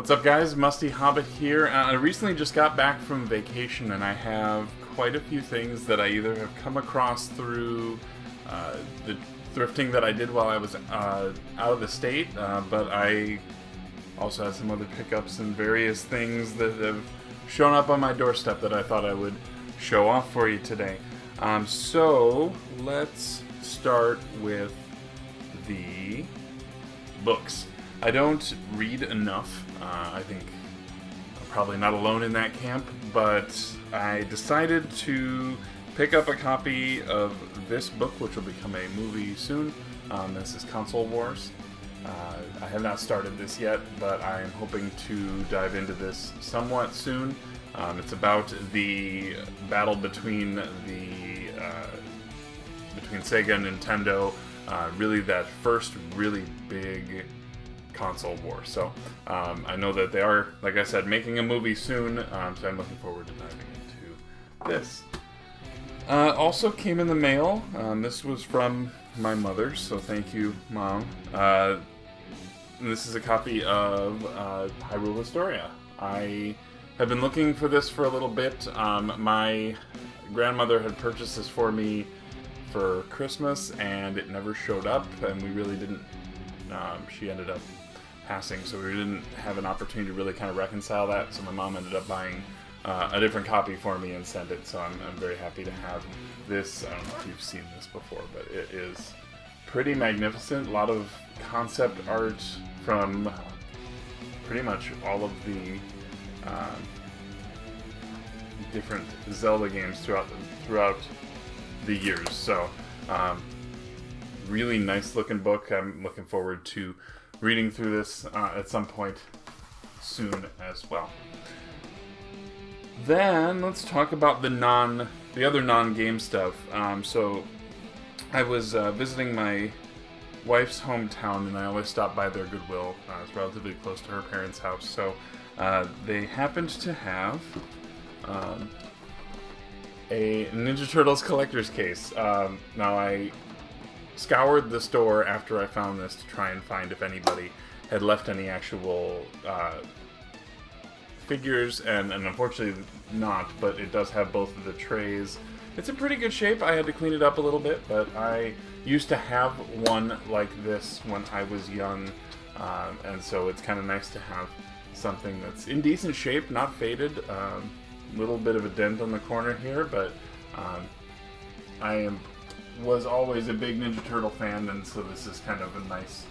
What's up, guys? Musty Hobbit here. I recently just got back from vacation, and I have quite a few things that I either have come across through the thrifting that I did while I was out of the state, but I also had some other pickups and various things that have shown up on my doorstep that I thought I would show off for you today. So let's start with the books. I don't read enough. I think I'm probably not alone in that camp, but I decided to pick up a copy of this book, which will become a movie soon. This is Console Wars. I have not started this yet, but I am hoping to dive into this somewhat soon. It's about the battle between Sega and Nintendo. Really, that first really big console war. So I know that they are, like I said, making a movie soon. So I'm looking forward to diving into this. Also came in the mail. This was from my mother, so thank you, Mom. This is a copy of Hyrule Historia. I have been looking for this for a little bit. My grandmother had purchased this for me for Christmas, and it never showed up, and we really didn't. She ended up passing, so we didn't have an opportunity to really kind of reconcile that. So my mom ended up buying a different copy for me and sent it. So I'm very happy to have this. I don't know if you've seen this before, but it is pretty magnificent. A lot of concept art from pretty much all of the different Zelda games throughout the years. So really nice looking book. I'm looking forward to reading through this at some point soon as well. Then let's talk about the other non-game stuff. So I was visiting my wife's hometown, and I always stop by their Goodwill. It's relatively close to her parents' house. So they happened to have a Ninja Turtles collector's case. Now I scoured the store after I found this to try and find if anybody had left any actual figures, and unfortunately not, but it does have both of the trays. It's in pretty good shape. I had to clean it up a little bit, but I used to have one like this when I was young, and so it's kind of nice to have something that's in decent shape, not faded. Little bit of a dent on the corner here, but I was always a big Ninja Turtle fan, and so this is kind of a nice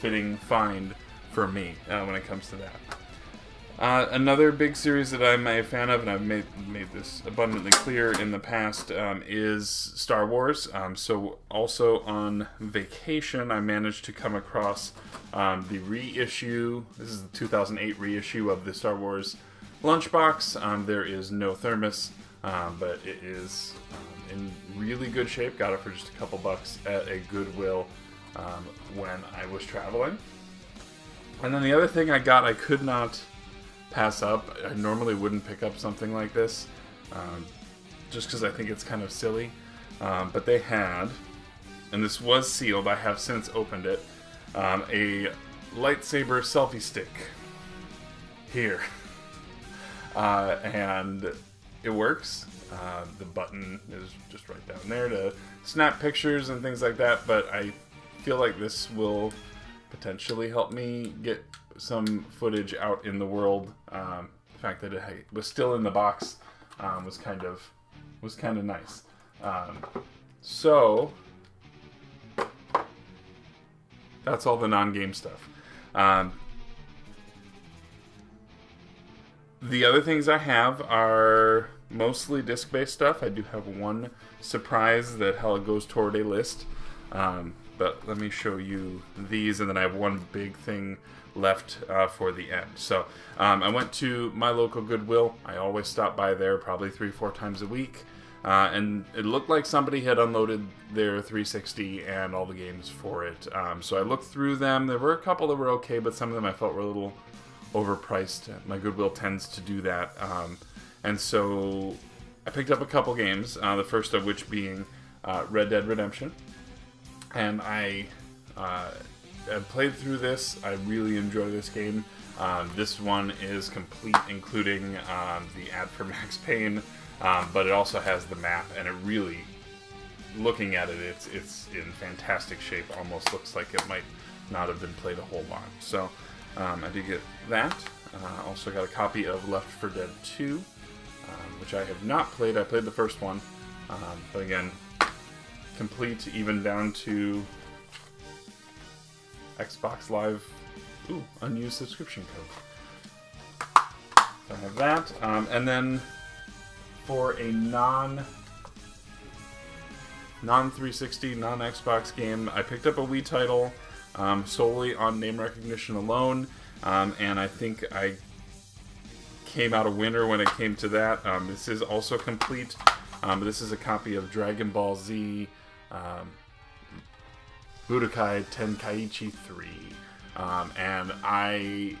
fitting find for me when it comes to that. Another big series that I'm a fan of, and I've made this abundantly clear in the past, is Star Wars. So also on vacation, I managed to come across the reissue. This is the 2008 reissue of the Star Wars lunchbox. There is no thermos, but it is in really good shape. Got it for just a couple bucks at a Goodwill when I was traveling. And then the other thing I got, I could not pass up. I normally wouldn't pick up something like this, just because I think it's kind of silly. But they had, and this was sealed, I have since opened it, a lightsaber selfie stick here. And it works. The button is just right down there to snap pictures and things like that, but I feel like this will potentially help me get some footage out in the world. The fact that it was still in the box was kind of nice. So that's all the non-game stuff. The other things I have are mostly disc-based stuff. I do have one surprise that goes toward a list. But let me show you these, and then I have one big thing left for the end. So I went to my local Goodwill. I always stop by there probably 3-4 times a week. And it looked like somebody had unloaded their 360 and all the games for it. So I looked through them. There were a couple that were okay, but some of them I felt were a little overpriced. My Goodwill tends to do that. And so I picked up a couple games, the first of which being Red Dead Redemption. And I have played through this. I really enjoy this game. This one is complete, including the ad for Max Payne, but it also has the map, and it really, looking at it, it's in fantastic shape. Almost looks like it might not have been played a whole lot. So I did get that. Also got a copy of Left 4 Dead 2, which I have not played. I played the first one, but again, complete, even down to Xbox Live, unused subscription code. So I have that, and then for a non-360, non-Xbox game, I picked up a Wii title solely on name recognition alone, and I think I came out a winner when it came to that. This is also complete, but this is a copy of Dragon Ball Z Budokai Tenkaichi 3, and I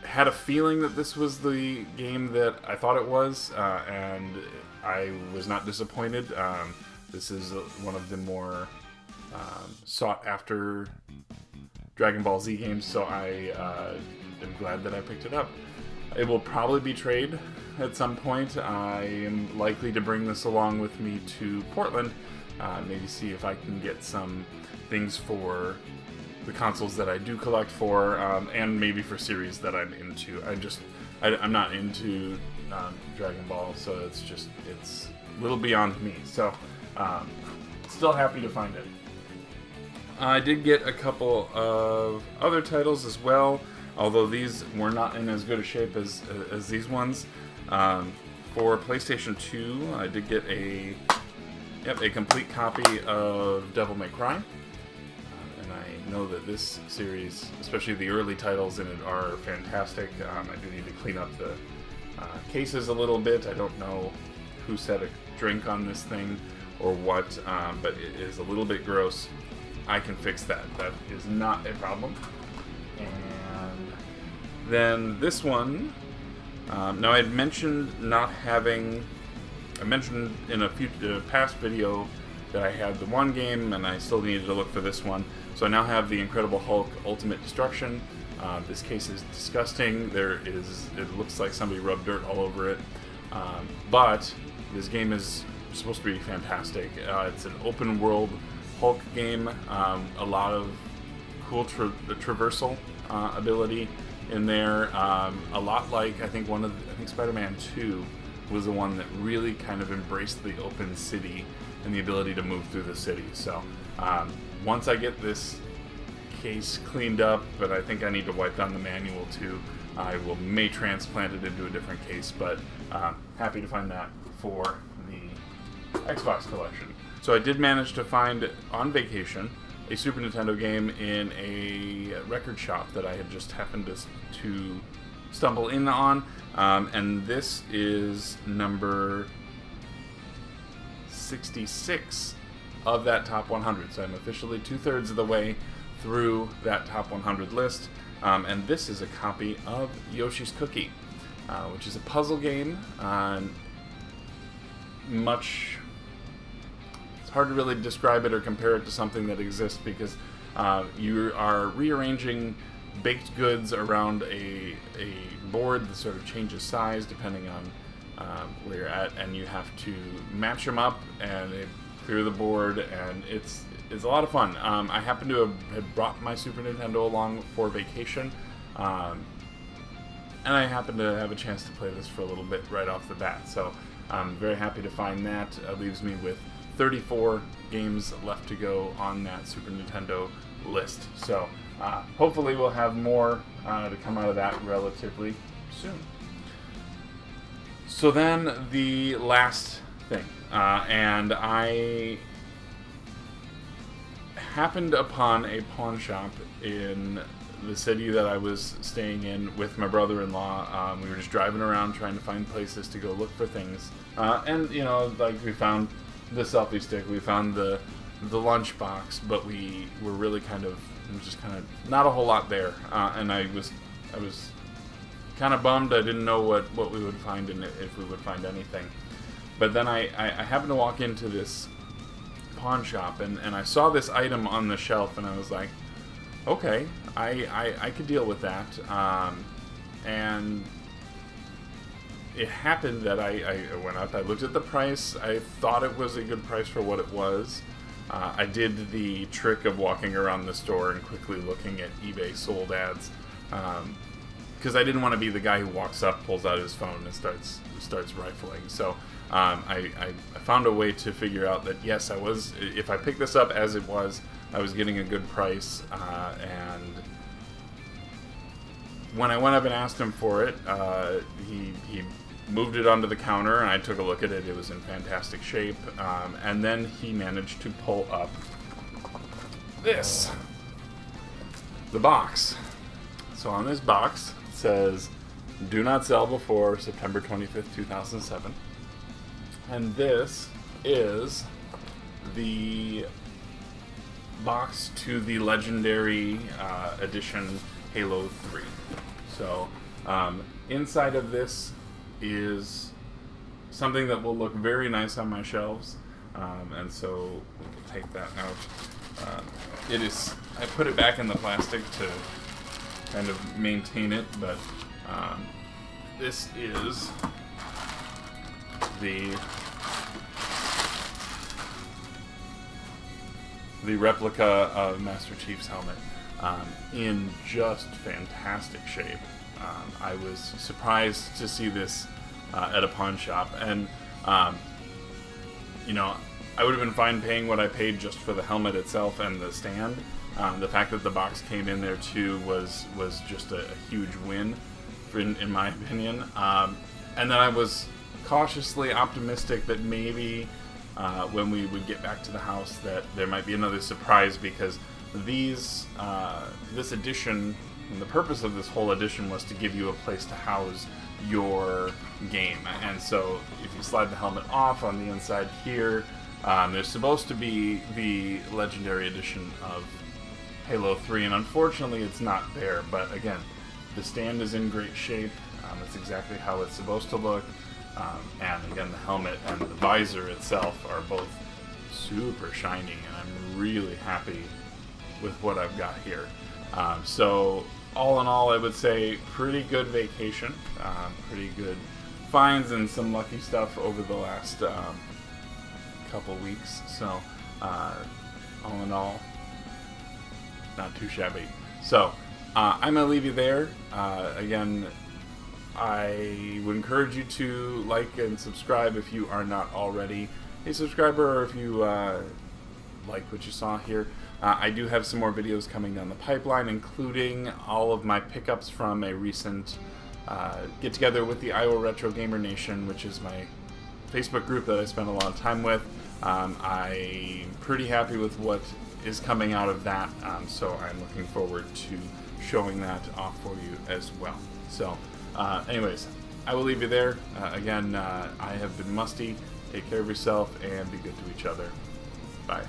had a feeling that this was the game that I thought it was, and I was not disappointed. This is one of the more sought-after Dragon Ball Z games, so I am glad that I picked it up. It will probably be trade at some point. I am likely to bring this along with me to Portland, maybe see if I can get some things for the consoles that I do collect for, and maybe for series that I'm into. I'm not into Dragon Ball, so it's a little beyond me. So still happy to find it. I did get a couple of other titles as well, although these were not in as good a shape as these ones. For PlayStation 2, I did get a complete copy of Devil May Cry. And I know that this series, especially the early titles in it, are fantastic. I do need to clean up the cases a little bit. I don't know who set a drink on this thing or what, but it is a little bit gross. I can fix that. That is not a problem. And then this one, now I had mentioned I mentioned in a past video that I had the one game and I still needed to look for this one. So I now have the Incredible Hulk Ultimate Destruction. This case is disgusting. It looks like somebody rubbed dirt all over it. But this game is supposed to be fantastic. It's an open world Hulk game, a lot of cool traversal ability in there. A lot like I think Spider-Man 2 was the one that really kind of embraced the open city and the ability to move through the city. So once I get this case cleaned up, but I think I need to wipe down the manual too, I may transplant it into a different case, but happy to find that for the Xbox collection. So I did manage to find, on vacation, a Super Nintendo game in a record shop that I had just happened to stumble in on, and this is number 66 of that top 100. So I'm officially 2/3 of the way through that top 100 list, and this is a copy of Yoshi's Cookie, which is a puzzle game. It's hard to really describe it or compare it to something that exists because you are rearranging baked goods around a board that sort of changes size depending on where you're at, and you have to match them up and clear the board, and it's a lot of fun. I happen to have brought my Super Nintendo along for vacation, and I happen to have a chance to play this for a little bit right off the bat, so I'm very happy to find that. Leaves me with 34 games left to go on that Super Nintendo list. So hopefully we'll have more to come out of that relatively soon. So then the last thing, and I happened upon a pawn shop in the city that I was staying in with my brother-in-law. We were just driving around trying to find places to go look for things, and we found the selfie stick, we found the lunchbox, but we were really just not a whole lot there, and I was kind of bummed. I didn't know what we would find and if we would find anything. But then I happened to walk into this pawn shop and I saw this item on the shelf and I was like, okay, I could deal with that. and it happened that I went up, I looked at the price, I thought it was a good price for what it was. I did the trick of walking around the store and quickly looking at eBay sold ads, because I didn't want to be the guy who walks up, pulls out his phone, and starts rifling. So I found a way to figure out that yes, if I picked this up as it was, I was getting a good price. And when I went up and asked him for it, he moved it onto the counter, and I took a look at it. It was in fantastic shape. And then he managed to pull up the box. So on this box it says, "Do not sell before September 25th, 2007." And this is the box to the Legendary Edition Halo 3. So inside of this is something that will look very nice on my shelves, and so we'll take that out. I put it back in the plastic to kind of maintain it, but this is the replica of Master Chief's helmet, in just fantastic shape. I was surprised to see this at a pawn shop, and you know, I would have been fine paying what I paid just for the helmet itself and the stand. The fact that the box came in there too was just a huge win, in my opinion. And then I was cautiously optimistic that maybe when we would get back to the house that there might be another surprise, because this edition, and the purpose of this whole edition was to give you a place to house your game. And so if you slide the helmet off on the inside here, there's supposed to be the Legendary Edition of Halo 3, and unfortunately it's not there. But again, the stand is in great shape. It's exactly how it's supposed to look. And again, the helmet and the visor itself are both super shiny, and I'm really happy with what I've got here. So all in all, I would say pretty good vacation, pretty good finds, and some lucky stuff over the last couple weeks. So all in all, not too shabby. So I'm gonna leave you there. Again, I would encourage you to like and subscribe if you are not already a subscriber, or if you like what you saw here. I do have some more videos coming down the pipeline, including all of my pickups from a recent get-together with the Iowa Retro Gamer Nation, which is my Facebook group that I spent a lot of time with. I'm pretty happy with what is coming out of that, so I'm looking forward to showing that off for you as well. So anyways, I will leave you there. Again, I have been Musty. Take care of yourself and be good to each other. Bye.